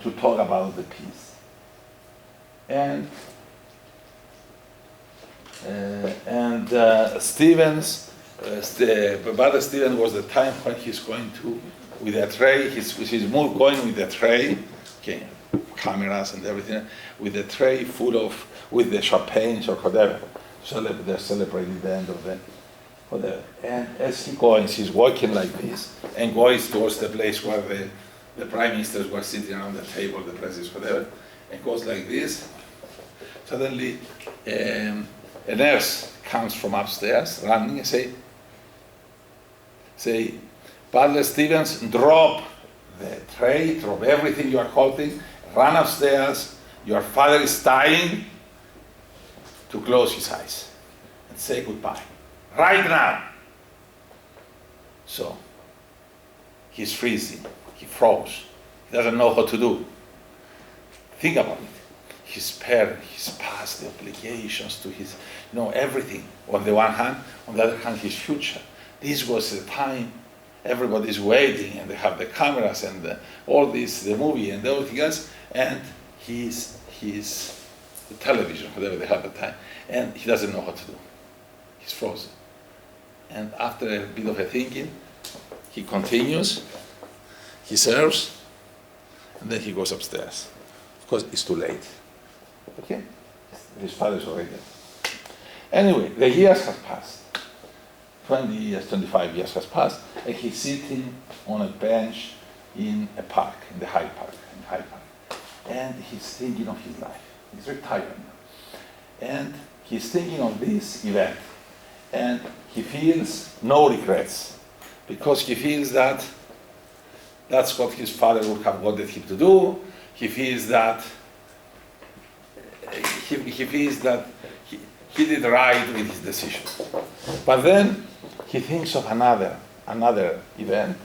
to talk about the peace. And Brother Stephen was the time when he's going to, with a tray, he's going with a tray, okay, cameras and everything, with a tray full of, with the champagnes or whatever. They're celebrating the end of the, whatever. And as he goes, he's walking like this, and goes towards the place where the prime ministers were sitting around the table, the presidents, whatever, and goes like this. Suddenly, a nurse comes from upstairs, running, and say, Butler Stevens, drop the tray, drop everything you are holding, run upstairs, your father is dying, to close his eyes and say goodbye, right now. So, he's freezing, he froze, he doesn't know what to do. Think about it. His parents, his past, the obligations to his, everything on the one hand, on the other hand, his future. This was the time everybody's waiting, and they have the cameras and all this, the movie and everything else, and his the television, whatever they have at the time, and he doesn't know what to do. He's frozen. And after a bit of a thinking, he continues, he serves, and then he goes upstairs. Of course, it's too late. Okay? His father is already dead. Anyway, the years have passed. 20 years, 25 years has passed, and he's sitting on a bench in a park, in the Hyde Park, and he's thinking of his life. He's retired now. And he's thinking of this event, and he feels no regrets, because he feels that that's what his father would have wanted him to do. He feels that he did right with his decision. But then he thinks of another event.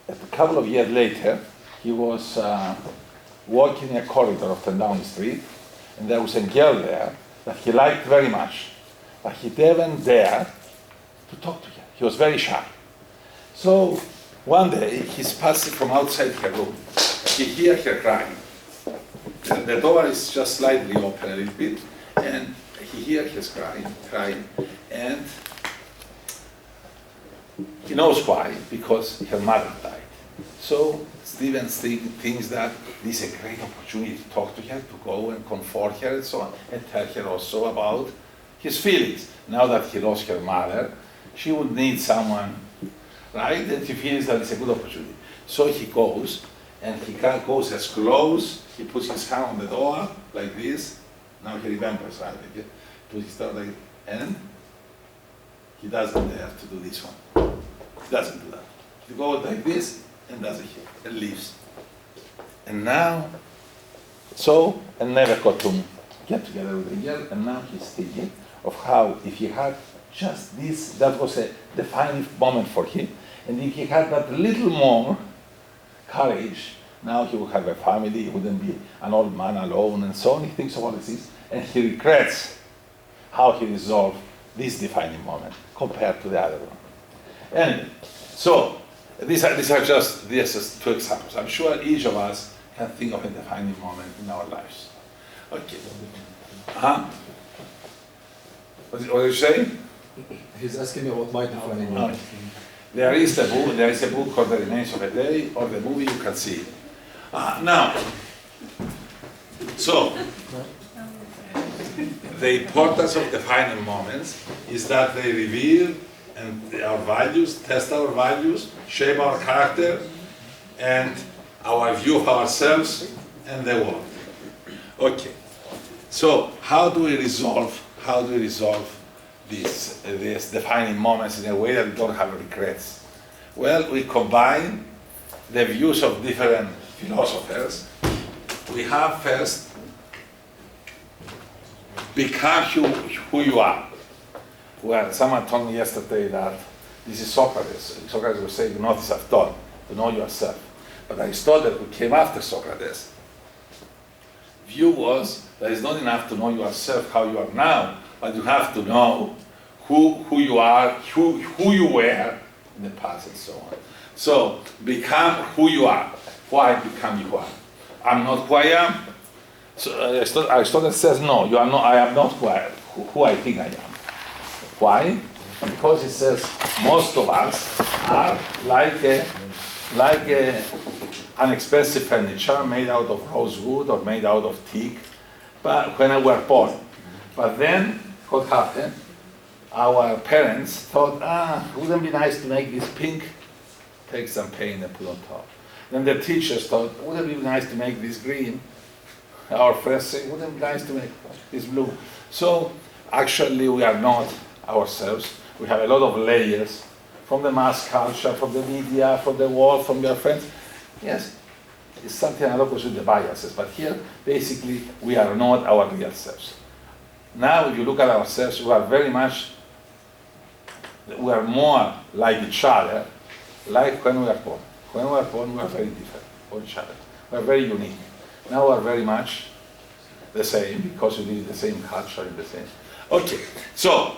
A couple of years later, he was walking in a corridor up and down the street, and there was a girl there that he liked very much, but he didn't dare to talk to her. He was very shy. So one day, he's passing from outside her room. He hears her crying. The door is just slightly open a little bit, and he hears her crying, and he knows why, because her mother died. So Stephen thinks that this is a great opportunity to talk to her, to go and comfort her and so on, and tell her also about his feelings. Now that he lost her mother, she would need someone, right? And he feels that it's a good opportunity. So he goes, and he goes as close, he puts his hand on the door, like this. Now he remembers, right? He puts his hand like, and he doesn't dare to do this one. He doesn't do that. He goes like this, and does it here, and leaves. And now, and never got to get together with the girl, and now he's thinking of how if he had just this, that was a defining moment for him, and if he had that little more courage, now he would have a family, he wouldn't be an old man alone, and so on. He thinks of all these, and he regrets how he resolved this defining moment compared to the other one. Anyway, so these are just two examples. I'm sure each of us can think of a defining moment in our lives. Okay. What are you saying? He's asking me about my defining moment. There is a book called The Remains of a Day, or the movie, you can see it. Now, so the importance of defining moments is that they reveal our values, test our values, shape our character, and our view of ourselves and the world. Okay. So how do we resolve these defining moments in a way that we don't have regrets? Well, we combine the views of different philosophers. We have first, become who you are. Well, someone told me yesterday that this is Socrates. Socrates was saying, know this I've done, to know yourself. But Aristotle, who came after Socrates, view was that it's not enough to know yourself how you are now, but you have to know who you are, who you were in the past, and so on. So become who you are. why become you are. I'm not who I am. So Aristotle says, no, you are not, I am not who I think I am. Why? Because he says most of us are like an expensive furniture made out of rosewood or made out of teak, but when we were born. But then, what happened? Our parents thought, wouldn't it be nice to make this pink? Take some paint and put on top. Then the teachers thought, wouldn't it be nice to make this green? Our friends say, wouldn't it be nice to make this blue? So, actually, we are not ourselves. We have a lot of layers from the mass culture, from the media, from the world, from your friends. Yes, it's something analogous with the biases, but here, basically, we are not our real selves. Now, if you look at ourselves, we are more like each other, like when we were born. When we were born, we were very different from each other. We are very unique. Now we are very much the same because we live in the same culture, in the same. Okay, so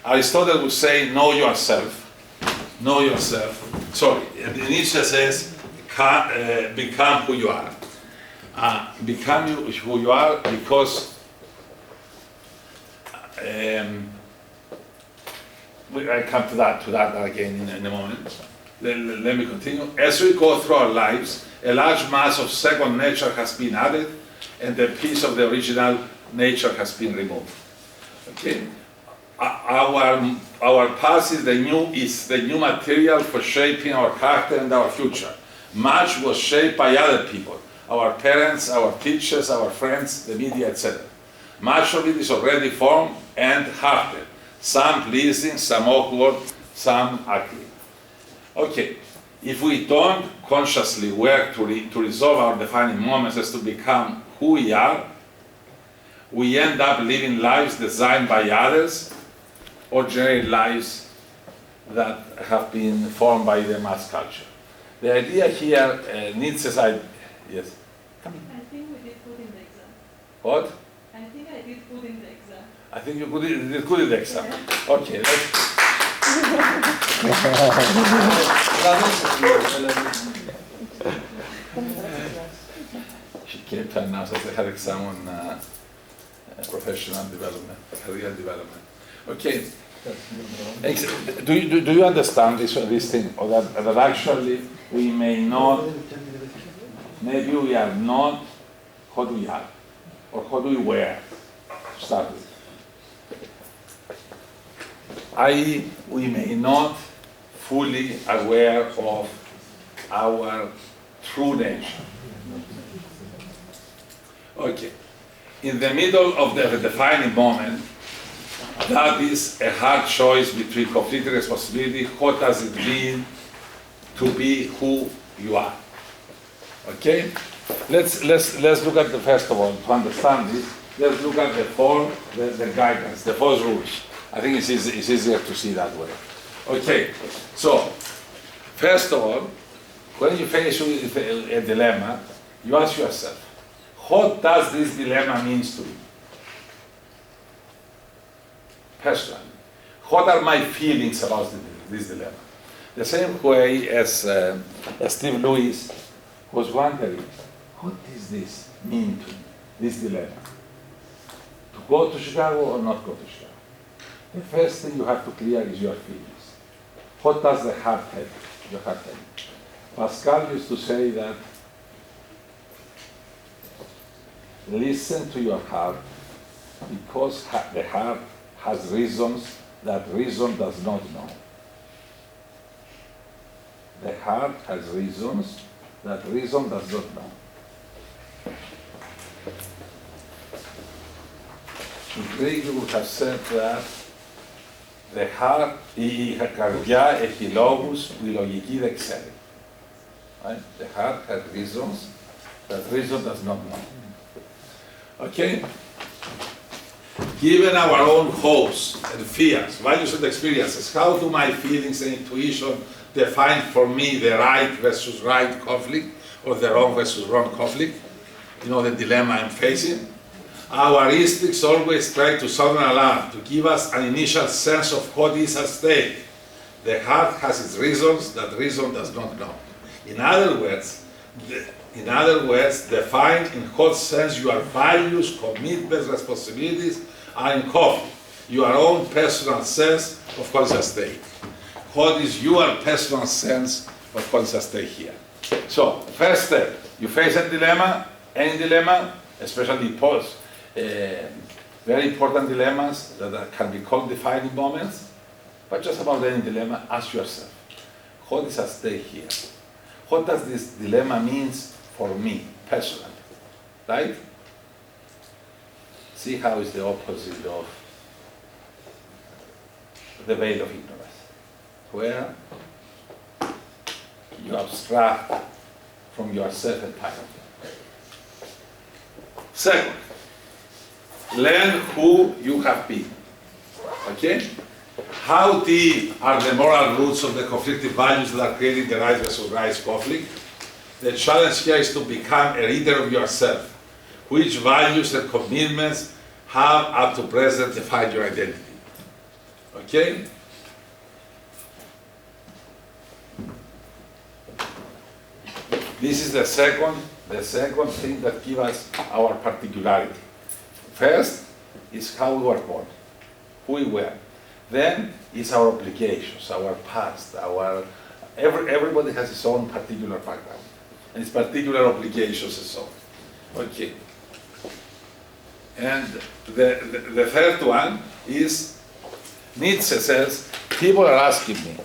Aristotle would say, know yourself. Know yourself. Sorry, Nietzsche says, become who you are. Become who you are because I come to that again in a moment. Let me continue. As we go through our lives, a large mass of second nature has been added, and the piece of the original nature has been removed. Okay, our past is the new material for shaping our character and our future. Much was shaped by other people, our parents, our teachers, our friends, the media, etc. Much of it is already formed and hardened. Some pleasing, some awkward, some ugly. Okay, if we don't consciously work to resolve our defining moments as to become who we are, we end up living lives designed by others or generate lives that have been formed by the mass culture. The idea here, Nietzsche's idea, yes? I think we did good in the exam. What? I think I did good in the exam. I think you did good in the exam. Yeah. Okay, let's... She came to announce that they had exam on professional development, career development. Okay. Do you understand this thing? Or that actually we may not, maybe we are not what we are, or what we were to start with. I.e., we may not fully aware of our true nature. Okay. In the middle of the defining moment, that is a hard choice between conflicting responsibility. What does it mean to be who you are? Okay? Let's look at the first of all, to understand this, let's look at the four, the guidance, the four rules. I think it's easier to see that way. Okay, so, first of all, when you face with a dilemma, you ask yourself, what does this dilemma mean to me? Personally, what are my feelings about this dilemma? The same way as Steve Lewis was wondering, what does this mean to me, this dilemma? To go to Chicago or not go to Chicago? The first thing you have to clear is your feelings. What does the heart tell you? Your heart tell you? Pascal used to say that, listen to your heart, because the heart has reasons that reason does not know. The heart has reasons that reason does not know. In Greek, we would have said that the heart, η καρδιά έχει λόγους που η λογική δεν ξέρει. Right? The heart has reasons that reason does not know. Okay? Given our own hopes and fears, values and experiences, how do my feelings and intuition define for me the right versus right conflict, or the wrong versus wrong conflict? You know the dilemma I'm facing? Our instincts always try to sound an alarm, to give us an initial sense of what is at stake. The heart has its reasons that reason does not know. In other words, define in what sense your values, commitments, responsibilities are in conflict. Your own personal sense of what is at stake. What is your personal sense of what is at stake here? So, first step, you face a dilemma, any dilemma, especially very important dilemmas that can be called defining moments, but just about any dilemma, ask yourself, what is at stake here? What does this dilemma mean for me, personally, right? See how is the opposite of the veil of ignorance, where you abstract from yourself entirely. Second, learn who you have been, okay? How deep are the moral roots of the conflicting values that are creating the right versus right conflict? The challenge here is to become a reader of yourself. Which values and commitments have up to present defined your identity? Okay? This is the second thing that gives us our particularity. First is how we were born, who we were. Then is our obligations, our past, everybody has his own particular background and his particular obligations and so on. Okay. And the third one is Nietzsche says, people are asking me,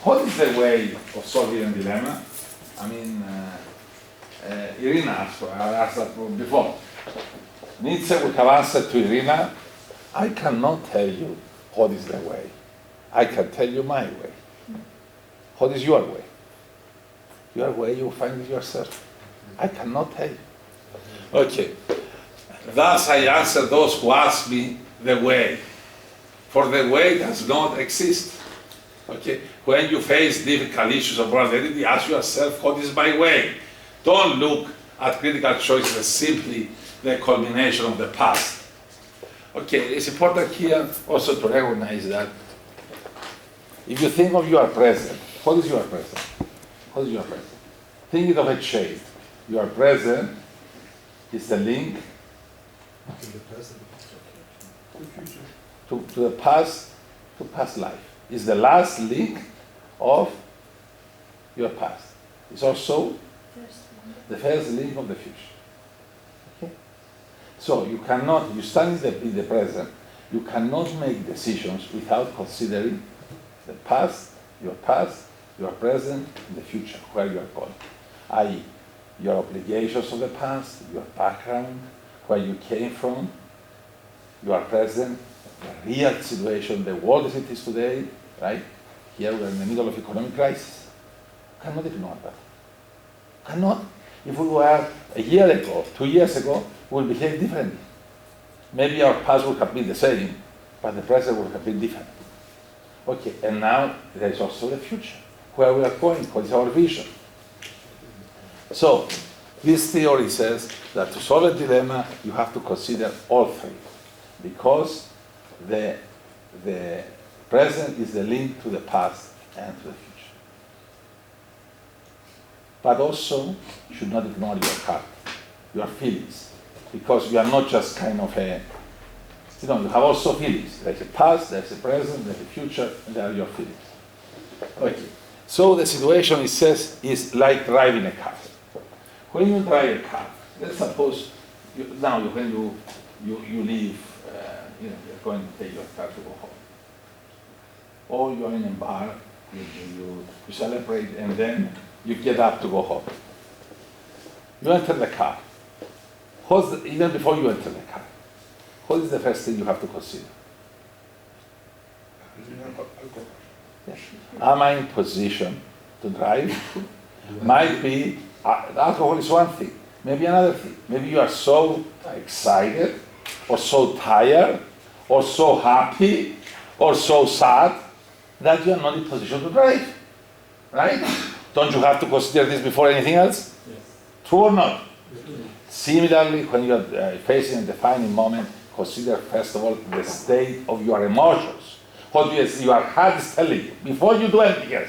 what is the way of solving a dilemma? I mean, Irina asked that before. Nietzsche would have answered to Irina, I cannot tell you what is the way. I can tell you my way. What is your way? Your way you find it yourself. I cannot tell you. Okay. Thus I answer those who ask me the way. For the way does not exist. Okay? When you face difficult issues of moral identity, ask yourself, what is my way? Don't look at critical choices as simply the culmination of the past. Okay, it's important here also to recognize that if you think of your present, what is your present? What is your present? Think of a chain. Your present is the link to the past, to past life. It's the last link of your past. It's also the first link of the future. Okay? So you stand in the present, you cannot make decisions without considering the past, your present, and the future, where you are going. I.e., your obligations of the past, your background, where you came from, your present, the real situation, the world as it is today, right? Here we are in the middle of economic crisis. Cannot ignore that. Cannot. If we were a year ago, 2 years ago, we would behave differently. Maybe our past would have been the same, but the present would have been different. Okay, and now there is also the future, where we are going, what is our vision. So, this theory says that to solve a dilemma, you have to consider all three, because the present is the link to the past and to the future. But also, you should not ignore your heart, your feelings, because you are not just kind of you have also feelings. There's a past, there's a present, there's a future, and there are your feelings. Okay. So the situation, it says, is like driving a car. When you drive a car, let's suppose when you leave, you're going to take your car to go home. Or you're in a bar, you celebrate, and then you get up to go home. You enter the car. Even before you enter the car, what is the first thing you have to consider? Yes. Am I in position to drive? Might be, alcohol is one thing. Maybe another thing. Maybe you are so excited, or so tired, or so happy, or so sad, that you are not in position to drive. Right? Don't you have to consider this before anything else? Yes. True or not? Similarly, when you are facing a defining moment, consider first of all the state of your emotions. what your heart is telling you before you do anything else.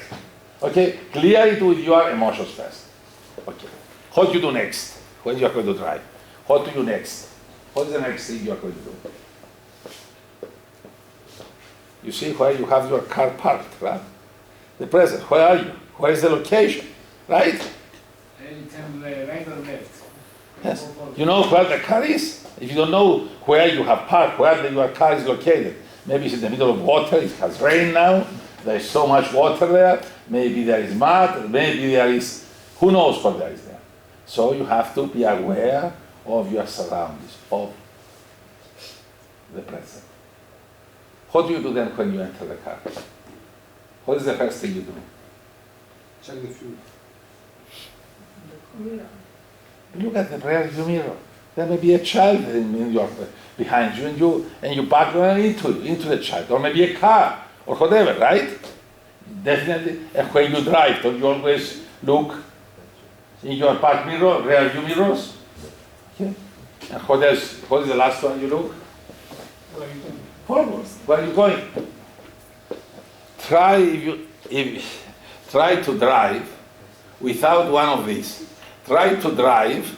Okay, clear it with your emotions first. Okay, what do you do next when you are going to drive? What do you next? What is the next thing you are going to do? You see where you have your car parked, right? The present, where are you? Where is the location, right? Anytime right or left. Yes. You know where the car is? If you don't know where you have parked, where your car is located, maybe it's in the middle of water, it has rain now, there is so much water there, maybe there is mud, maybe there is, who knows what there is there. So you have to be aware of your surroundings, of the present. What do you do then when you enter the car? What is the first thing you do? Check the fuel. You look at the rearview mirror. There may be a child behind you, and you back into the child, or maybe a car, or whatever, right? Definitely. And when you drive, don't you always look in your back mirror, rearview mirrors? Okay. And what else? What is the last one you look? Forward. Where are you going? Try to drive without one of these. Try to drive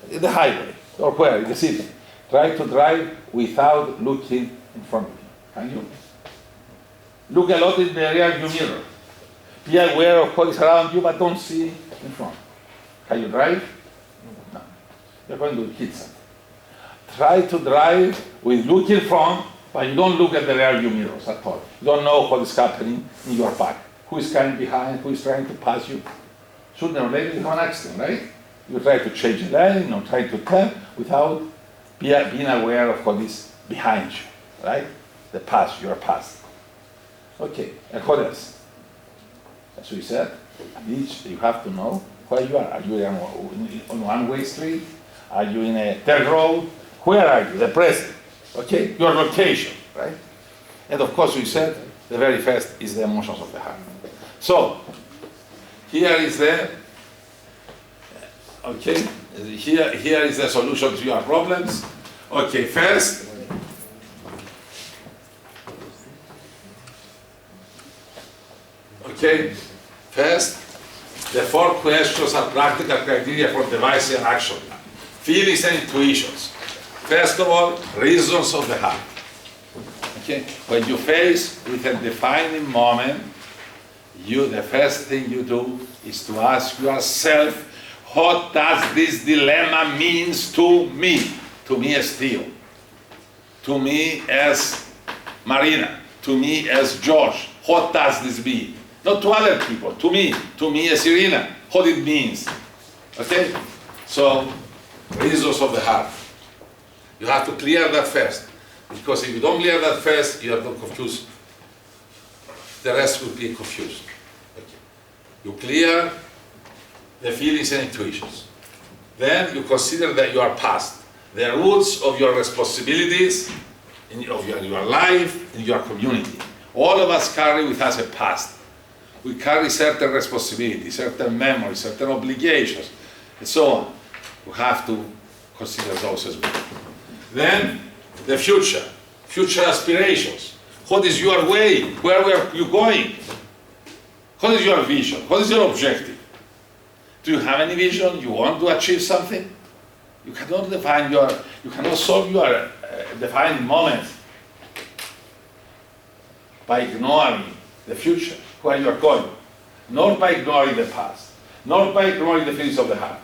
in the highway, or where, in the city. Try to drive without looking in front of you. Can you? Look a lot in the rear view mirror. Be aware of what is around you, but don't see in front. Can you drive? No. You're going to hit something. Try to drive with look in front, but you don't look at the rear view mirrors at all. You don't know what is happening in your back. Who is coming behind, who is trying to pass you. Sooner or later you have an accident, right? You try to change a lane or try to turn without being aware of what is behind you, right? The past, your past. Okay, and what else? As we said, each you have to know where you are. Are you on one-way street? Are you in a third road? Where are you? The present. Okay, your location, right? And of course, we said the very first is the emotions of the heart. So here is the okay. Here is the solution to your problems. Okay, first. Okay, first, the 4 questions are practical criteria for devising an action plan. Feelings and intuitions. First of all, reasons of the heart. Okay, when you face with a defining moment, the first thing you do is to ask yourself, what does this dilemma means to me? To me as Theo, to me as Marina, to me as George. What does this mean? Not to other people, to me as Irina, what it means. Okay? So, reasons of the heart. You have to clear that first. Because if you don't clear that first, you are not confused. The rest will be confused. Okay. You clear the feelings and intuitions. Then you consider that you are past. The roots of your responsibilities, of your life, in your community. All of us carry with us a past. We carry certain responsibilities, certain memories, certain obligations, and so on. We have to consider those as well. Then, the future aspirations. What is your way? Where are you going? What is your vision? What is your objective? Do you have any vision? You want to achieve something? You cannot solve your defining moments by ignoring the future, where you are going, nor by ignoring the past, nor by ignoring the feelings of the heart.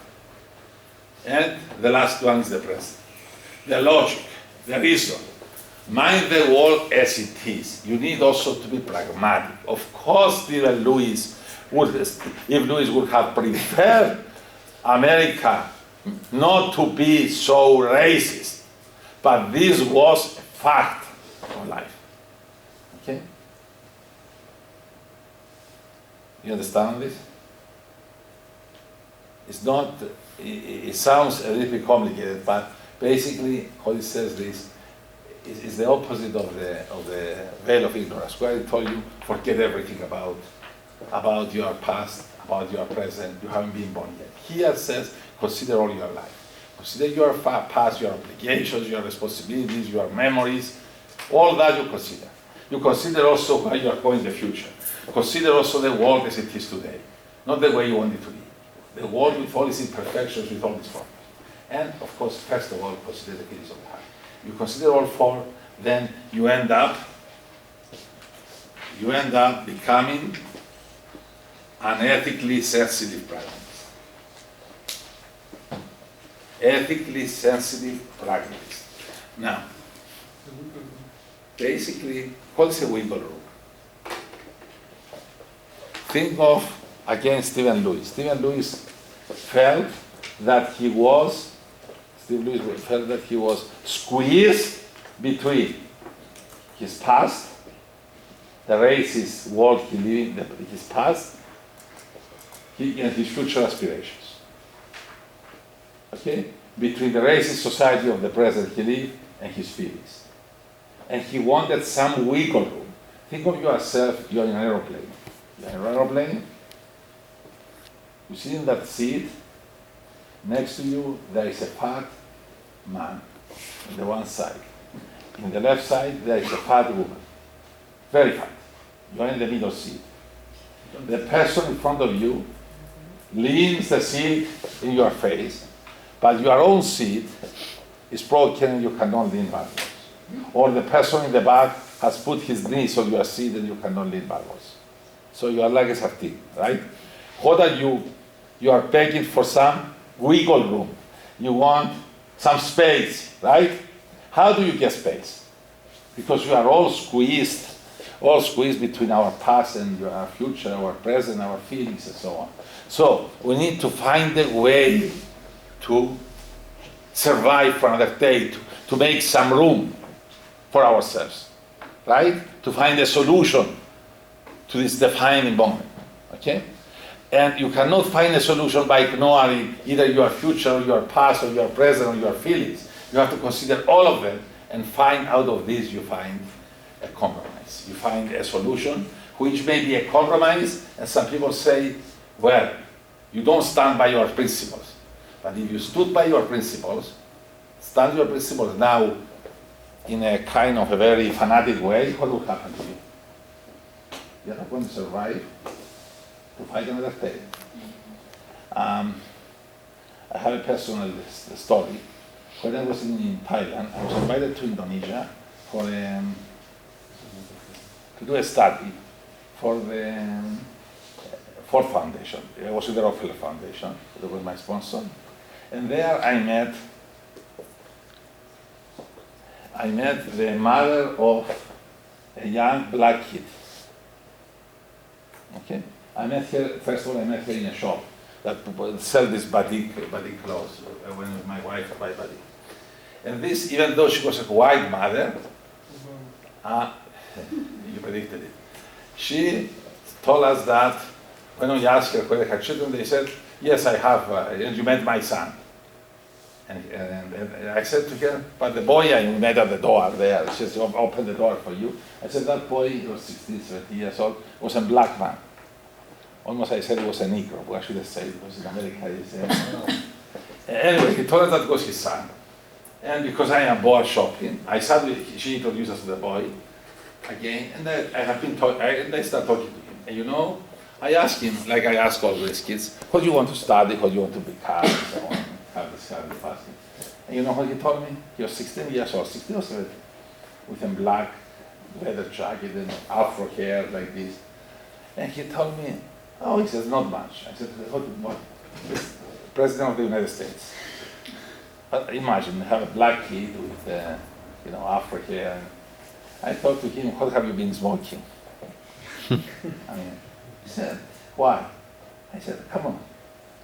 And the last one is the present. The logic, the reason. Mind the world as it is. You need also to be pragmatic. Of course, if Lewis would have preferred America not to be so racist, but this was a fact of life. Okay? You understand this? It's not, it sounds a little bit complicated, but basically what it says is the opposite of the veil of ignorance, where I told you, forget everything about your past, about your present, you haven't been born yet. Here it says, consider all your life. Consider your past, your obligations, your responsibilities, your memories, all that you consider. You consider also where you are going in the future. Consider also the world as it is today, not the way you want it to be. The world with all its imperfections, with all its problems. And of course, first of all, consider the goodness of the heart. You consider all four, then you end up becoming an ethically sensitive pragmatist. Ethically sensitive pragmatist. Now, basically, what is a wiggle room? Think of, again, Stephen Lewis. Stephen Lewis felt that he was squeezed between his past, the racist world he lived in, his past, and his future aspirations. Okay? Between the racist society of the present he lived and his feelings. And he wanted some wiggle room. Think of yourself, you're in an aeroplane. You're in an aeroplane, you sit in that seat, next to you there is a fat man on the one side. In the left side there is a fat woman, very fat. You're in the middle seat. The person in front of you leans the seat in your face, but your own seat is broken and you cannot lean backwards. Or the person in the back has put his knees on your seat and you cannot lean backwards. So you are like a sardine, right? What are you? You are begging for some wiggle room. You want some space, right? How do you get space? Because you are all squeezed between our past and our future, our present, our feelings, and so on. So we need to find a way to survive for another day, to make some room for ourselves, right? To find a solution to this defining moment, okay? And you cannot find a solution by ignoring either your future or your past or your present or your feelings. You have to consider all of them and find out of this you find a compromise. You find a solution which may be a compromise, and some people say, well, you don't stand by your principles. But if you stood by your principles, stand your principles now in a kind of a very fanatic way, what will happen to you? You're not going to survive to fight another day. I have a personal story. When I was in Thailand, I was invited to Indonesia to do a study for the Ford Foundation. I was in the Rockefeller Foundation. That was my sponsor. And there I met the mother of a young black kid. Okay? I met her in a shop that sell this batik clothes when my wife buy batik. And this, even though she was a white mother, you predicted it. She told us that when we asked her whether her children, they said, yes, I have, and you met my son. And I said to her, but the boy I met at the door there, she said, open the door for you. I said, that boy, he was 16, 17 years old, was a black man. Almost I said it was a Negro, but I should have said it was in America. Anyway, he told us that was his son. And because I am bored shopping, she introduced us to the boy again, and I started talking to him. And you know, I asked him, like I ask all these kids, what do you want to study, what do you want to become, and so on, have this kind of fasting. And you know what he told me? He was 16 years old, 16 or 17, with a black leather jacket and afro hair like this. And he told me, oh, he says, not much. I said, what? President of the United States. But imagine, have a black kid with, afro hair. I thought to him, what have you been smoking? I mean, he said, why? I said, come on,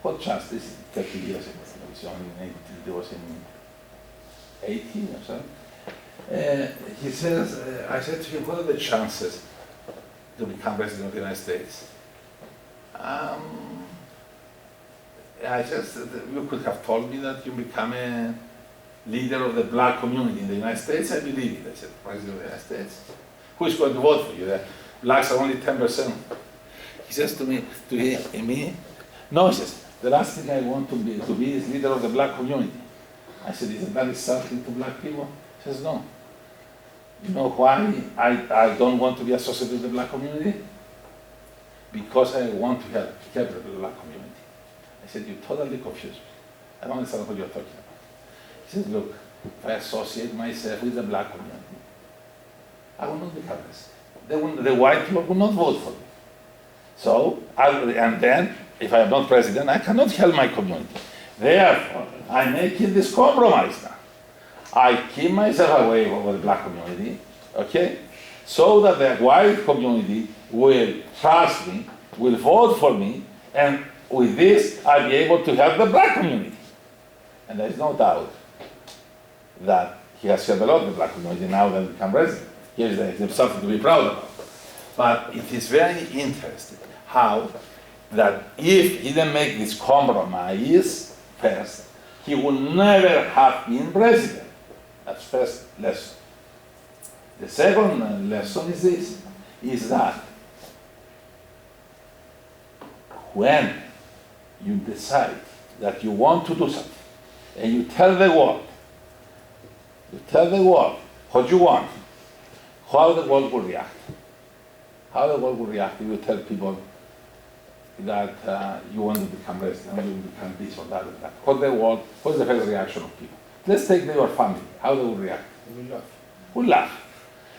what chance? This is 30 years ago. It was in 18 or so. He says, I said to him, what are the chances to become president of the United States? You could have told me that you become a leader of the black community in the United States. I believe it. I said, president of the United States. Who is going to vote for you? The blacks are only 10%. He says to me, no, he says, the last thing I want to be is leader of the black community. I said, isn't that insulting to black people? He says, no. You know why I don't want to be associated with the black community? Because I want to help the black community. I said, you totally confused me. I don't understand what you're talking about. He said, look, if I associate myself with the black community, I will not become president. The white people will not vote for me. So, and then, if I am not president, I cannot help my community. Therefore, I'm making this compromise now. I keep myself away from the black community, okay? So that the white community will trust me, will vote for me, and with this, I'll be able to help the black community. And there's no doubt that he has helped a lot of the black community now that he become president. He has something to be proud about. But it is very interesting how that if he didn't make this compromise first, he would never have been president. That's first lesson. The second lesson is this, is that when you decide that you want to do something, and you tell the world what you want, how the world will react. How the world will react if you tell people that you want to become president, you want to become this or that or that. What's the first reaction of people? Let's take your family, how they will react. We will laugh. Who laugh?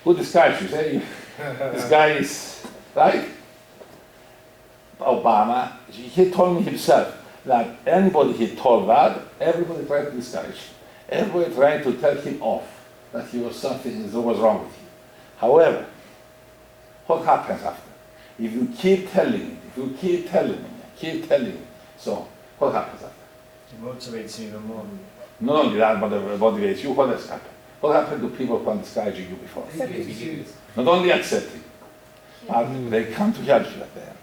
Who describes you? Say, this guy is, right? Obama, he told me himself that anybody he told that, everybody tried to discourage him. Everybody tried to tell him off, that he was something that was wrong with him. However, what happens after? If you keep telling it, so what happens after? It motivates you even more. Not only that, but it motivates you. What has happened? What happened to people who are discouraging you before? Not only accepting, but they come to help you at the end.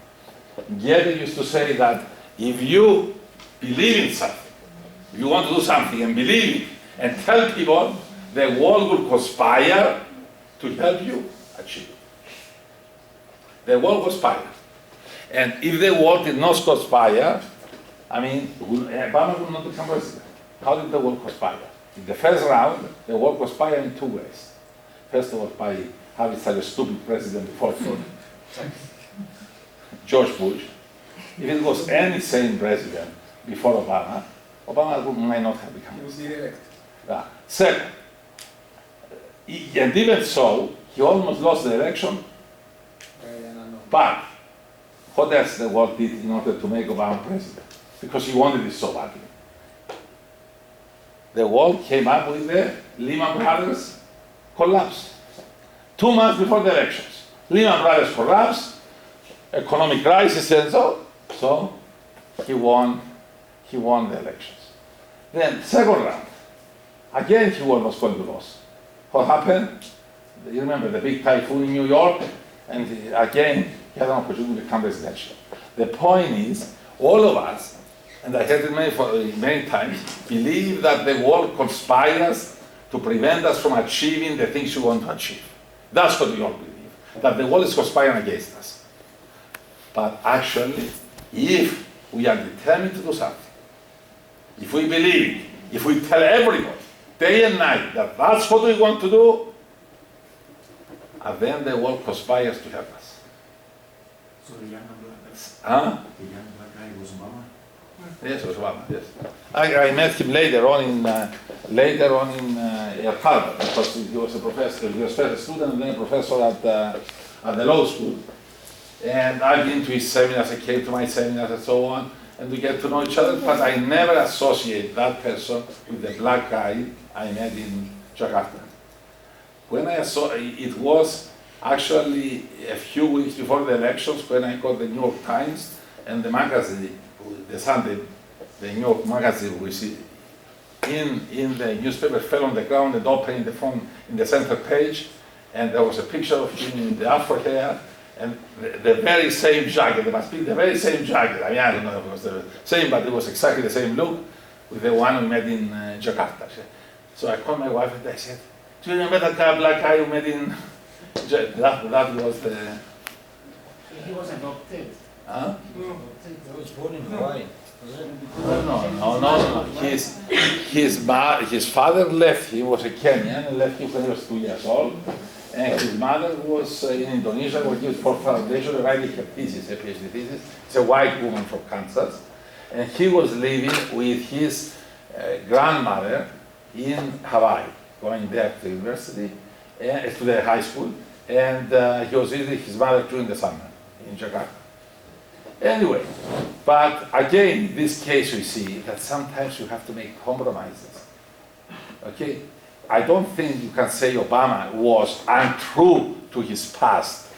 Goethe used to say that if you believe in something, if you want to do something and believe it, and tell people, the world will conspire to help you achieve it. The world conspire. And if the world did not conspire, I mean, Obama would not become president. How did the world conspire? In the first round, the world conspired in two ways. First of all, by having such a stupid president before George Bush. If it was any sane president before Obama, Obama might not have become president. He was elected. Second, and even so, he almost lost the election. But what else the world did in order to make Obama president? Because he wanted it so badly. The world came up with the Lehman Brothers collapse. 2 months before the elections. Lehman Brothers collapsed, economic crisis and so he won the elections. Then second round, again he was going to lose. What happened? You remember the big typhoon in New York? And again, he had an opportunity to become presidential. The point is, all of us, and I heard it many times, believe that the world conspires to prevent us from achieving the things we want to achieve. That's what we all believe, that the world is conspiring against us. But actually, if we are determined to do something, if we believe it, if we tell everybody, day and night, that that's what we want to do, and then the world conspires to help us. So the young black Huh? the young black guy was Obama? Yes, it was Obama, yes. I met him later on in at Harvard, because he was a professor, he was first a student and then a professor at the law school. And I've been to his seminars, I came to my seminars and so on, and we get to know each other, but I never associate that person with the black guy I met in Jakarta. When I saw, it was actually a few weeks before the elections when I got the New York Times and the magazine, the Sunday, the New York magazine, which in the newspaper fell on the ground and opened in the front, in the center page, and there was a picture of him in the afro hair, and the very same jacket, it must be the very same jacket. I mean, I don't know if it was the same, but it was exactly the same look with the one we met in Jakarta. So I called my wife and I said, do you remember that black guy you met in that was the... He was adopted. Huh? He was born in Hawaii, was it? No. His father left. He was a Kenyan and left him when he was 2 years old. And his mother was in Indonesia working for foundation, writing her thesis, a PhD thesis. It's a white woman from Kansas. And he was living with his grandmother in Hawaii, going there to university, to the high school. And he was visiting his mother during the summer in Jakarta. Anyway, but again, in this case we see that sometimes you have to make compromises. Okay? I don't think you can say Obama was untrue to his past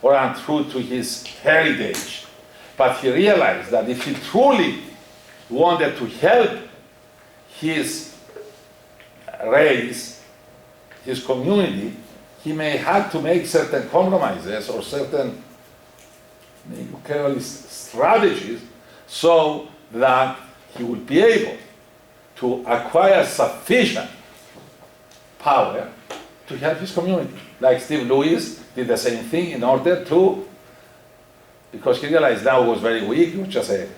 or untrue to his heritage, but he realized that if he truly wanted to help his race, his community, he may have to make certain compromises or certain strategies so that he would be able to acquire sufficient power to help his community. Like Steve Lewis did the same thing in order to, because he realized now he was very weak, he was just a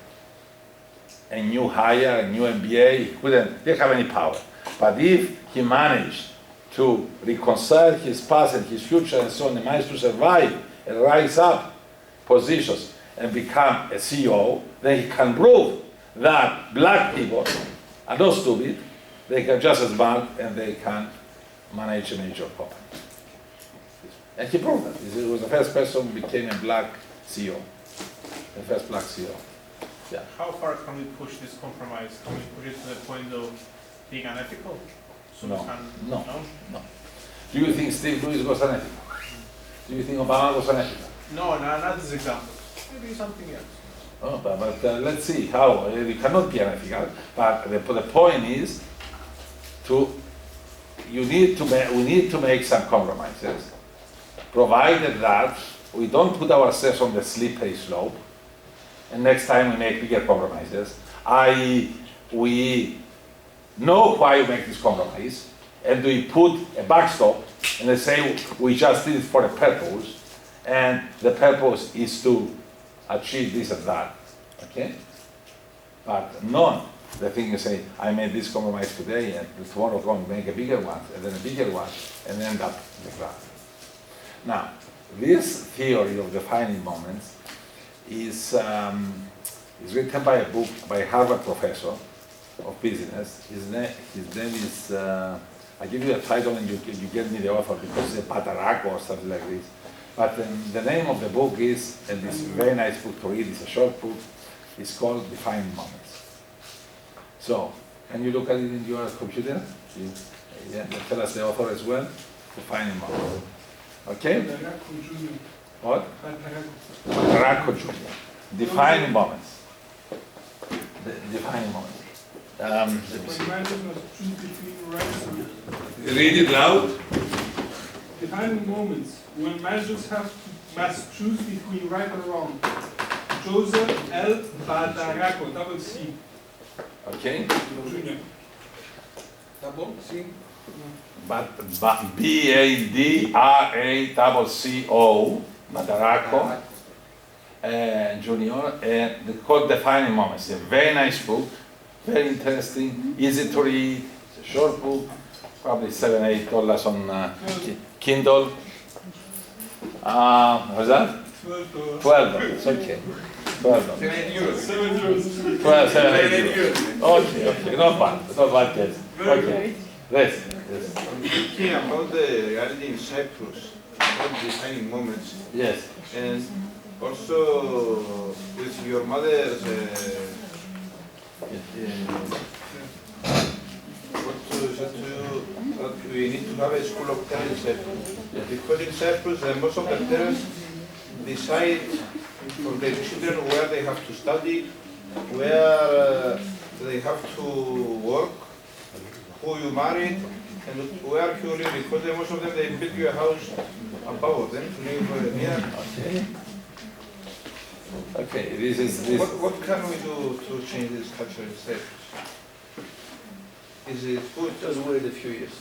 new hire, a new MBA, he didn't have any power. But if he managed to reconcile his past and his future and so on, he managed to survive and rise up positions and become a CEO, then he can prove that black people are not stupid, they can just as smart and they can manage a major company. And he proved that. He was the first person who became a black CEO, the first black CEO. Yeah. How far can we push this compromise? Can we push it to the point of being unethical? So No. we can, No. Do you think Steve Lewis was unethical? Do you think Obama was unethical? No, not this example. Maybe something else. Oh, but let's see how. You cannot be unethical. But the point is, we need to make some compromises, provided that we don't put ourselves on the slippery slope, and next time we make bigger compromises. We know why we make this compromise, and we put a backstop, and they say we just did it for a purpose, and the purpose is to achieve this and that. Okay? But none. The thing is, say, I made this compromise today, and tomorrow I'm going to make a bigger one, and then a bigger one, and end up in the ground. Now, this theory of defining moments is written by a book by a Harvard professor of business. His name is, I give you a title and you get me the author because it's a Panayotou or something like this. But the name of the book is, and it's a very nice book to read, it's a short book, it's called Defining Moments. So, can you look at it in your computer? Yeah, tell us the author as well. Defining Moments. Okay? What? Panayotou Jr. Defining Moments. Defining Moments. Let me see. Read it loud. Defining moments when managers must choose between right and wrong. Joseph L. Panayotou, double C. Okay. Jr. Double C. But Badracco, Panayotou, Junior, and the called Defining Moments. A very nice book, very interesting, easy to read. It's a short book, probably $7-8 on Kindle. What's that? $12. Okay. $12. 7 euros. 7 euros. 12, 7, 8 euros. Okay, not bad, kids. Okay. Yes. Thinking about the reality in Cyprus, about defining moments, Yes. and also with your mother's, what to say to you, that we need to have a school of parents in Cyprus. Because in Cyprus, most of the parents decide for their children where they have to study, where they have to work, who you married, and where you live, because most of them, they build you a house above them to live near. Okay. Okay, this is. What can we do to change this culture in Cyprus? Is it good? Just wait a few years.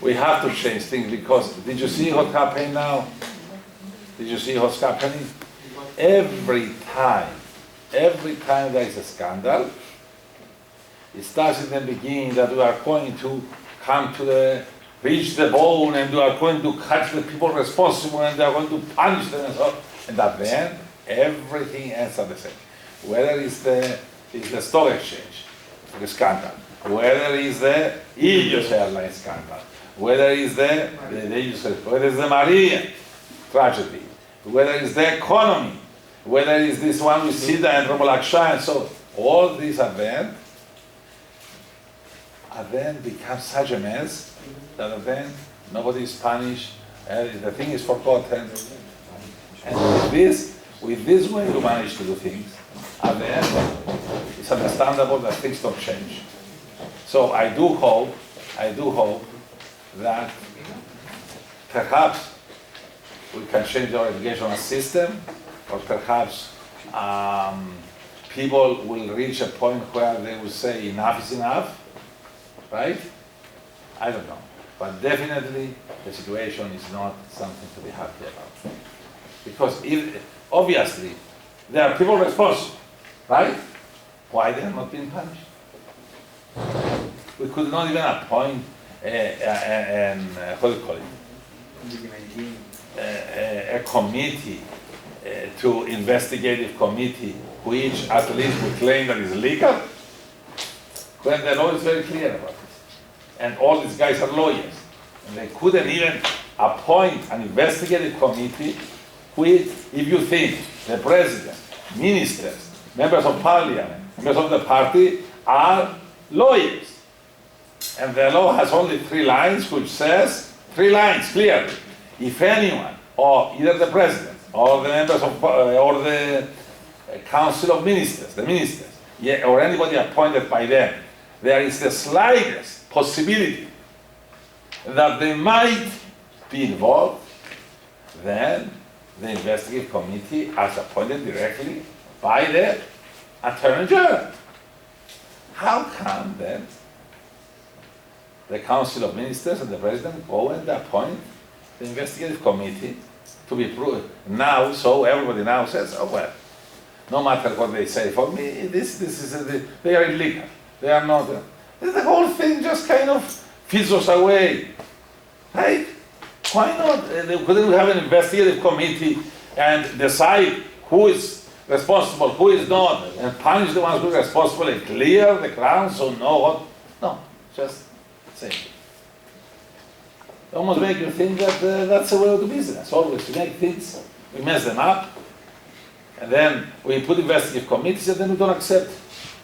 We have to change things because did you see what's happening now? Did you see what's happening? every time there is a scandal, it starts in the beginning that we are going to come to reach the bone and we are going to catch the people responsible and they are going to punish them and so on. And at the end, everything ends at the same. Whether it's the stock exchange, the scandal, whether it's the Ilios airline scandal, whether it's the Maria tragedy, whether it's the economy, whether it's this one with Sida and Romolaksha and so all these at the end become such a mess that at the end nobody is punished, the thing is forgotten. And with this way you manage to do things, at the end it's understandable that things don't change. So I do hope that perhaps we can change our educational system, or perhaps people will reach a point where they will say enough is enough, right? I don't know. But definitely the situation is not something to be happy about. Because obviously there are people responsible, right? Why they are not being punished? We could not even appoint what do you call it? A committee, to investigative committee, which at least would claim that it's legal, when the law is very clear about it. And all these guys are lawyers. And they couldn't even appoint an investigative committee which, if you think the president, ministers, members of parliament, members of the party are lawyers. And the law has only 3 lines, which says, 3 lines clearly. If anyone, or either the president, or the members of, or the council of ministers, the ministers, or anybody appointed by them, there is the slightest possibility that they might be involved, then the investigative committee is appointed directly by the Attorney General. How come then the Council of Ministers and the President go and appoint the investigative committee to be proved now? So everybody now says, oh well, no matter what they say for me, they are illegal. They are not. The whole thing just kind of fizzles away, right? Why not? Couldn't we have an investigative committee and decide who is responsible, who is not, and punish the ones who are responsible and clear the ground so no one? No, just say it. Almost make you think that that's the way to do business. Always to make things, we mess them up, and then we put investigative committees and then we don't accept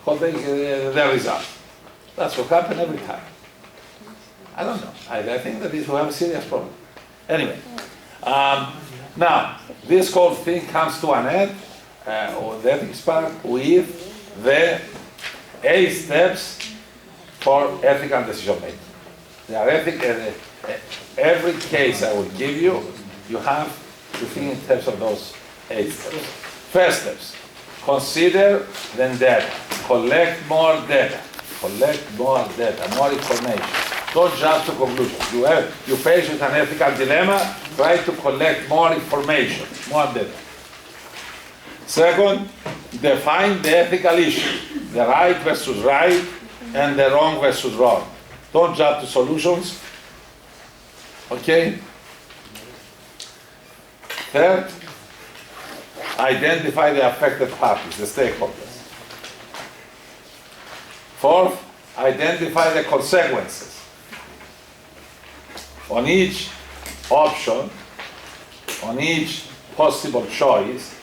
what their result. That's what happens every time. I don't know. I think that this will have a serious problem. Anyway, now this whole thing comes to an end, or the ethics part, with the 8 steps for ethical decision making. They are every case I will give you, you have to think in terms of those 8 steps. First steps, consider the data, collect more data, more information. Don't jump to conclusions. You face with an ethical dilemma, try to collect more information, more data. Second, define the ethical issue, the right versus right, and the wrong versus wrong. Don't jump to solutions. Okay? Third, identify the affected parties, the stakeholders. Fourth, identify the consequences. On each option, on each possible choice,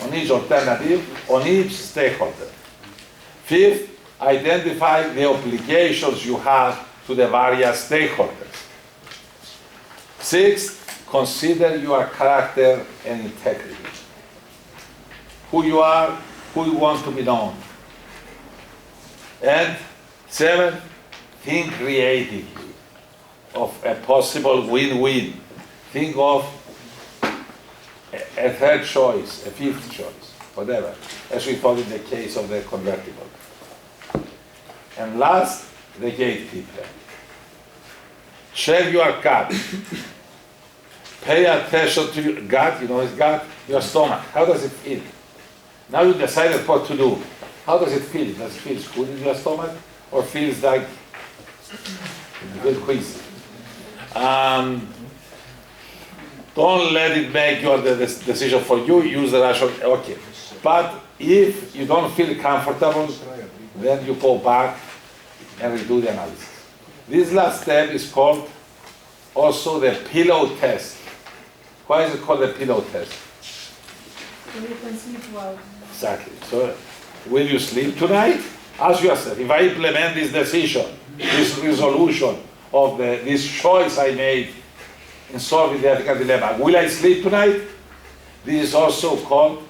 on each alternative, on each stakeholder. Fifth, identify the obligations you have to the various stakeholders. Sixth, consider your character and integrity. Who you are, who you want to be known. And seventh, think creatively of a possible win-win. Think of a third choice, a fifth choice, whatever, as we thought in the case of the convertible. And last, the gatekeeper. Check your cup. pay attention to your gut, you know his gut, your stomach. How does it feel? Now you decided what to do. How does it feel? Does it feel good in your stomach? Or feels like a good quiz? Don't let it make your decision for you. Use the rational. Okay. But if you don't feel comfortable, then you go back and redo the analysis. This last step is called also the pillow test. Why is it called the pillow test? So you can sleep well. Exactly. So, will you sleep tonight? Ask yourself, if I implement this decision, this resolution of this choice I made in solving the ethical dilemma, will I sleep tonight? This is also called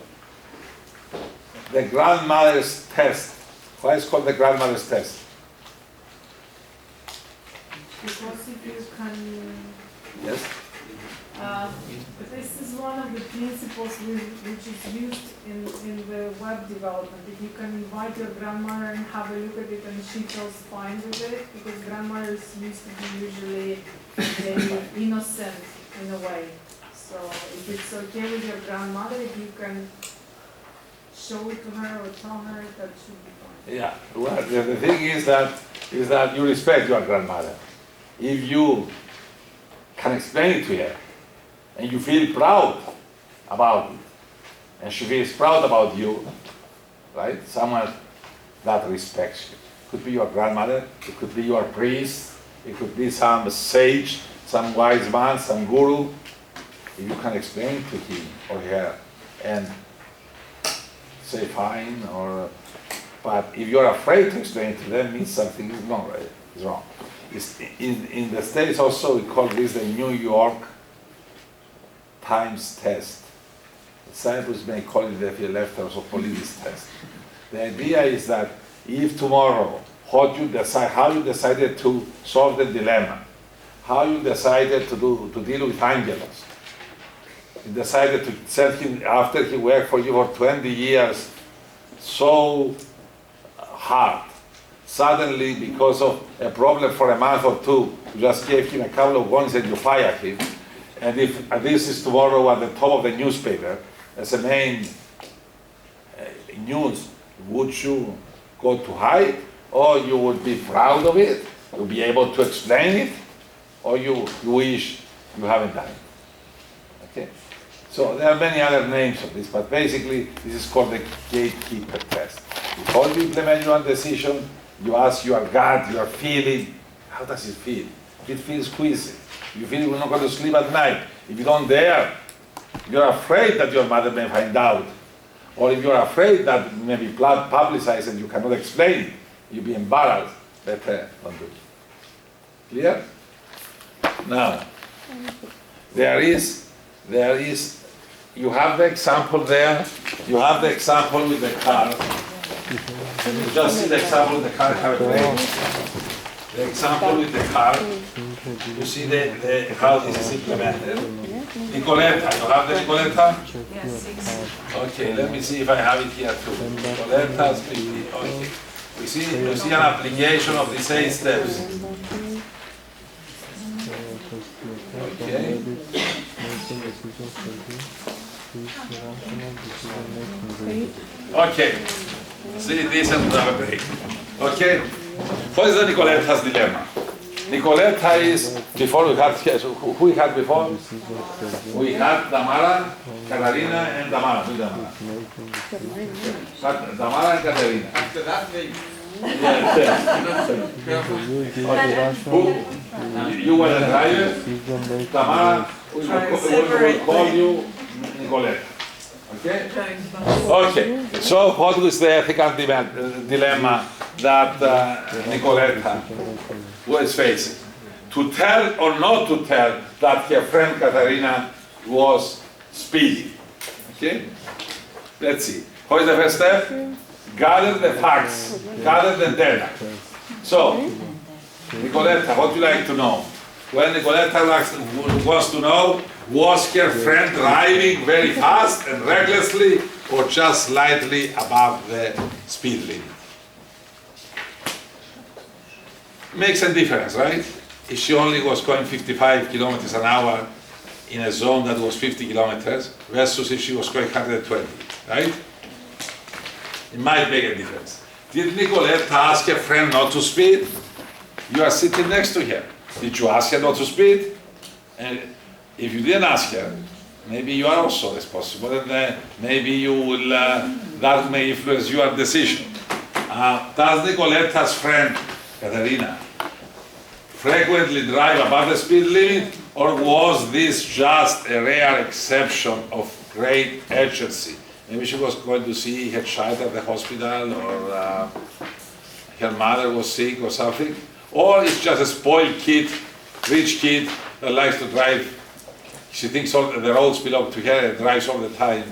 the grandmother's test. Why is it called the grandmother's test? Because if you can, Yes? this is one of the principles which is used in the web development. If you can invite your grandmother and have a look at it and she feels fine with it, because grandmothers used to be usually very innocent in a way. So if it's okay with your grandmother, if you can show it to her or tell her, that should be fine. Yeah. Well, the thing is that you respect your grandmother. If you can explain it to her, and you feel proud about it, and she feels proud about you, right? Someone that respects you. It could be your grandmother, it could be your priest, it could be some sage, some wise man, some guru. If you can explain to him or her and say fine, but if you're afraid to explain to them, means something is wrong, right? Is wrong. In the States also, we call this the New York Times test. Scientists may call it the leftovers of police test. The idea is that if tomorrow, how you decided to solve the dilemma, how you decided to deal with Angelos, you decided to send him after he worked for you for 20 years so hard. Suddenly, because of a problem for a month or two, you just gave him a couple of warnings and you fired him. And if this is tomorrow at the top of the newspaper as a main news, would you go to hide, or you would be proud of it, you'll be able to explain it, or you wish you haven't done it? Okay? So there are many other names of this, but basically this is called the gatekeeper test. Before you implement your decision, you ask your gut, your feeling, how does it feel? If it feels queasy, you feel you're not going to sleep at night, if you don't dare, you're afraid that your mother may find out, or if you're afraid that it may be publicized and you cannot explain it, you'll be embarrassed, better don't do it. Clear? Now, you have the example there, you have the example with the car. You just see the example with the car, the example with the car. You see how this is implemented. Nicoletta, you have the Nicoletta? Yes, Okay, let me see if I have it here too. Nicoletta, okay. You see an application of these 8 steps. Okay. Okay. See this and have a break. Okay. What is the Nicoletta's dilemma? Nicoletta is, before we had, who we had before? We had Tamara, Katarina, and Tamara. Who is Tamara? Tamara and Katarina. After that, they Who? You were the driver. Tamara, we will call you Nicoletta. Okay? Okay. So what was the ethical dilemma that Nicoletta was facing? To tell or not to tell that her friend Katarina was speeding. Okay? Let's see. What is the first step? Gather the facts, gather the data. So, Nicoletta, what would you like to know? Well, Nicoletta wants to know, was her friend driving very fast and recklessly, or just slightly above the speed limit? Makes a difference, right? If she only was going 55 kilometers an hour, in a zone that was 50 kilometers versus if she was going 120, right? It might make a difference. Did Nicoletta ask her friend not to speed? You are sitting next to her. Did you ask her not to speed? And if you didn't ask her, maybe you are also responsible, and maybe you will, that may influence your decision. Does Nicoletta's friend, Katerina, frequently drive above the speed limit, or was this just a rare exception of great urgency? Maybe she was going to see her child at the hospital, or her mother was sick or something, or it's just a spoiled kid, rich kid that likes to drive. She thinks all the roads belong to her and drives all the time.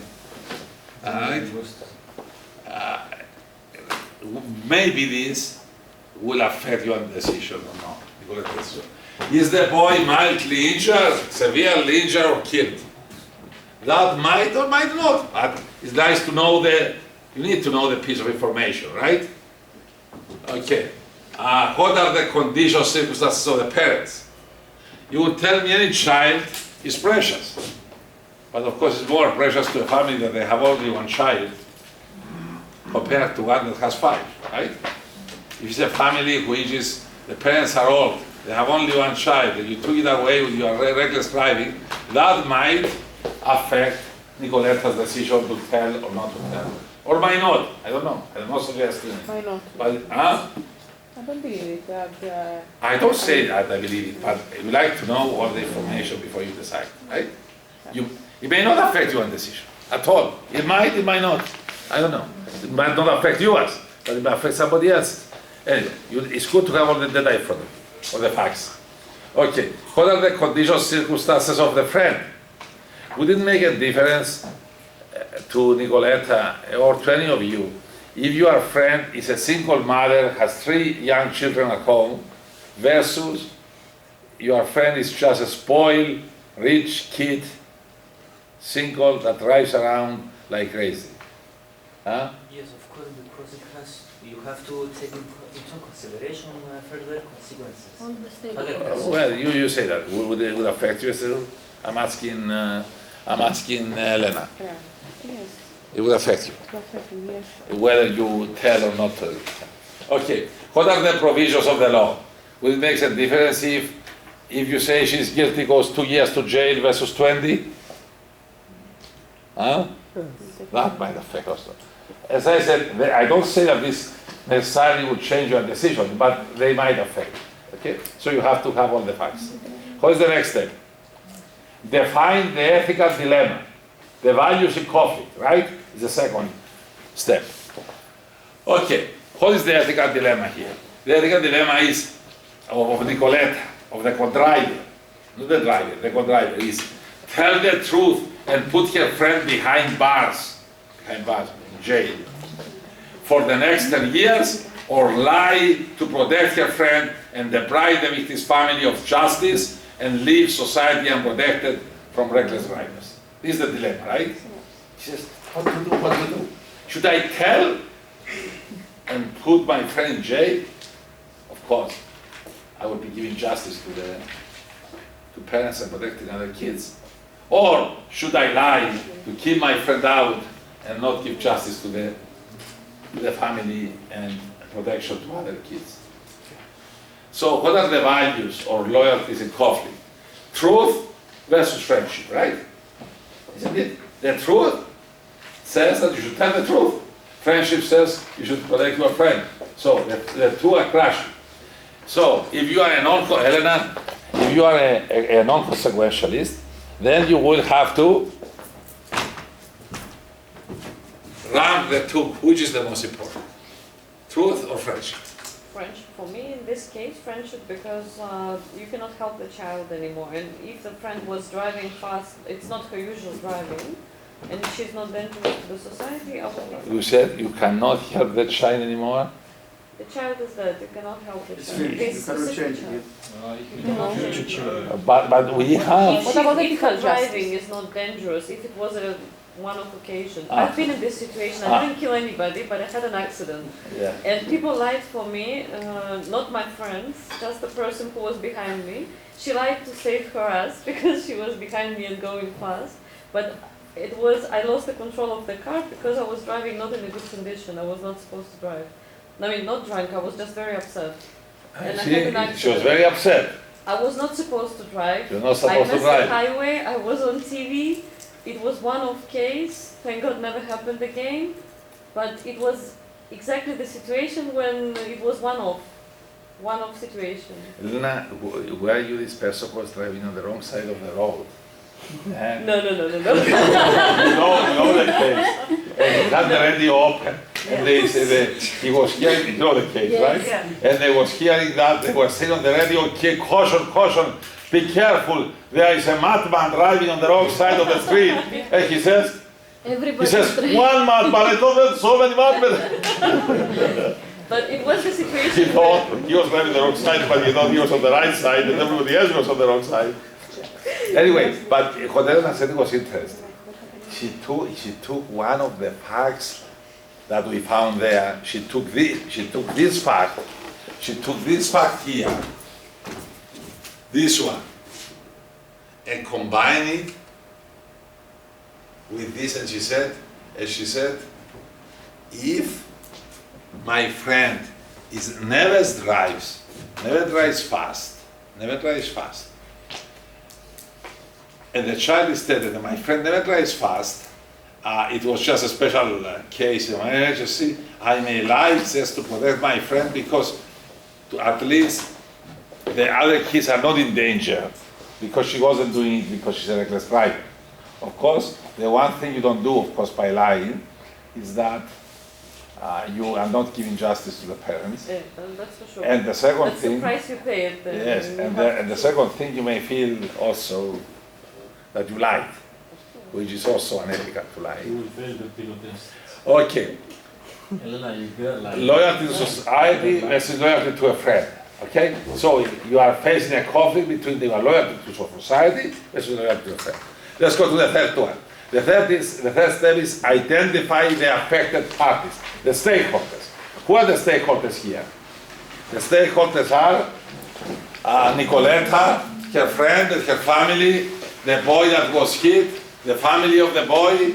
Alright? Maybe this will affect your decision or not. Is the boy mildly injured, severely injured, or killed? That might or might not. But it's nice to know you need to know the piece of information, right? Okay. What are the conditions, circumstances of the parents? You would tell me any child is precious. But of course it's more precious to a family that they have only one child compared to one that has 5, right? If it's a family which is, the parents are old, they have only one child, and you took it away with your reckless driving, that might affect Nicoletta's decision to tell or not to tell. Or might not, I don't know, I'm not suggesting it. Why not? But, I don't believe it. I don't say that I believe it, but you like to know all the information before you decide, right? It may not affect your decision at all. It might not. I don't know. It might not affect yours, but it might affect somebody else. Anyway, it's good to have all the data in front of you, or the facts. Okay, what are the conditions, circumstances of the friend? Would it make a difference to Nicoletta or to any of you if your friend is a single mother, has 3 young children at home, versus your friend is just a spoiled, rich kid, single, that drives around like crazy? Huh? Yes, of course, because you have to take into consideration further consequences. Well, you say that. Would it affect you still? I'm asking Elena. Yeah. Yes. It would affect you, Perfectly, yes. whether you tell or not tell. Okay, what are the provisions of the law? Will it make a difference if you say she's guilty, goes 2 years to jail versus 20? Huh? That might affect also. As I said, I don't say that this necessarily would change your decision, but they might affect. Okay, so you have to have all the facts. What is the next step? Define the ethical dilemma. The values in conflict, right? Is the second step. Okay, what is the ethical dilemma here? The ethical dilemma is of Nicoletta, of the co-driver, not the driver, the co-driver is tell the truth and put her friend behind bars, in jail, for the next 10 years, or lie to protect her friend and deprive the victim's family of justice and leave society unprotected from reckless drivers. This is the dilemma, right? She says, what to do? Should I tell and put my friend in jail? Of course, I would be giving justice to parents and protecting other kids. Or should I lie to keep my friend out and not give justice to the family and protection to other kids? So what are the values or loyalties in conflict? Truth versus friendship, right? Isn't it? The truth says that you should tell the truth. Friendship says you should protect your friend. So the two are clashing. So if you are a non-consequentialist, then you will have to rank the two. Which is the most important? Truth or friendship? Friendship. For me, in this case, friendship, because you cannot help the child anymore. And if the friend was driving fast, it's not her usual driving, and she's not dangerous to the society, I will. You said you cannot help that child anymore? The child is dead, you cannot help the It's child. finished, This you cannot specific change child. it. You cannot change it. But we have. If What about her ethical driving justice? is not dangerous, if it was a one-off occasion. Ah. I've been in this situation. I Ah. didn't kill anybody, but I had an accident. Yeah. And people lied for me, not my friends, just the person who was behind me. She lied to save her ass because she was behind me and going fast. But I lost the control of the car because I was driving not in a good condition. I was not supposed to drive. I mean, not drunk, I was just very upset. And I had an She was accident. very upset. I was not supposed to drive. You're not I supposed to missed the drive. highway, I was on TV. It was one-off case. Thank God never happened again. But it was exactly the situation when it was one-off situation. Luna, were you this person who was driving on the wrong side of the road? And No. you know the case. And he had the radio open. And they said that he was hearing, you know the case, right? And they was hearing that, they were saying on the radio, "Okay, caution, caution, be careful, there is a madman driving on the wrong side of the street." And he says, "One madman, I thought there so many madmen." But it was the He situation thought he was driving the wrong side, but he thought he was on the right side, and everybody else was on the wrong side. Anyway, but what Elena said was interesting. She took one of the facts that we found there. She took this fact here, this one, and combined it with this, and she said, if my friend never drives fast, and the child is dead, and my friend never drives fast, it was just a special case in my agency. I may lie just to protect my friend because at least the other kids are not in danger because she wasn't doing it because she's a reckless driver. Of course, the one thing you don't do, of course, by lying is that you are not giving justice to the parents. Yeah, that's for sure. And the second That's thing, the price you pay at the yes, and the second thing, you may feel also that you lied, which is also unethical to lie. You will fail the pilot test. Okay, Elena, you girl like. loyalty to society versus loyalty to a friend. Okay, so you are facing a conflict between your loyalty to society versus loyalty to a friend. Let's go to the third one. The third step is identify the affected parties, the stakeholders. Who are the stakeholders here? The stakeholders are Nicoletta, her friend and her family, the boy that was hit, the family of the boy,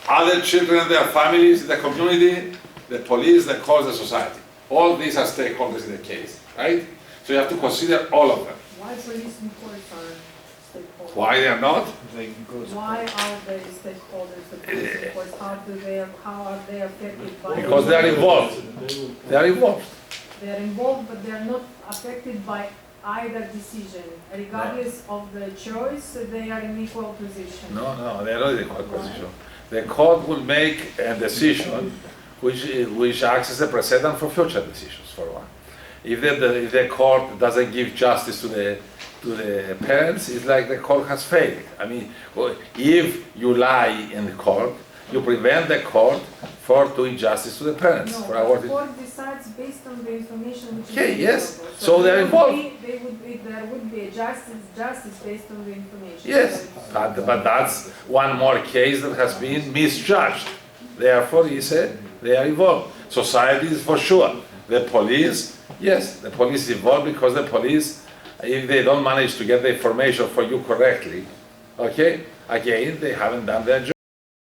other children and their families, the community, the police, the courts, the society. All these are stakeholders in the case, right? So you have to consider all of them. Why police and courts are stakeholders? Why they are not? Why are they stakeholders, the police and courts? How are they affected by? Because they are involved. They are involved. They are involved, but they are not affected by either decision. Regardless of the choice, they are in equal position. No, they are not in equal position. The court will make a decision which acts as a precedent for future decisions, for one. If the court doesn't give justice to the parents, it's like the court has failed. I mean, if you lie in the court, you prevent the court for doing justice to the parents. No, for but the court decides based on the information which is Okay, yes. available. So they are involved. There would be a justice based on the information. Yes, but that's one more case that has been misjudged. Therefore, they are involved. Society is for sure. The police, yes, the police is involved because the police, if they don't manage to get the information for you correctly, okay, again, they haven't done their job.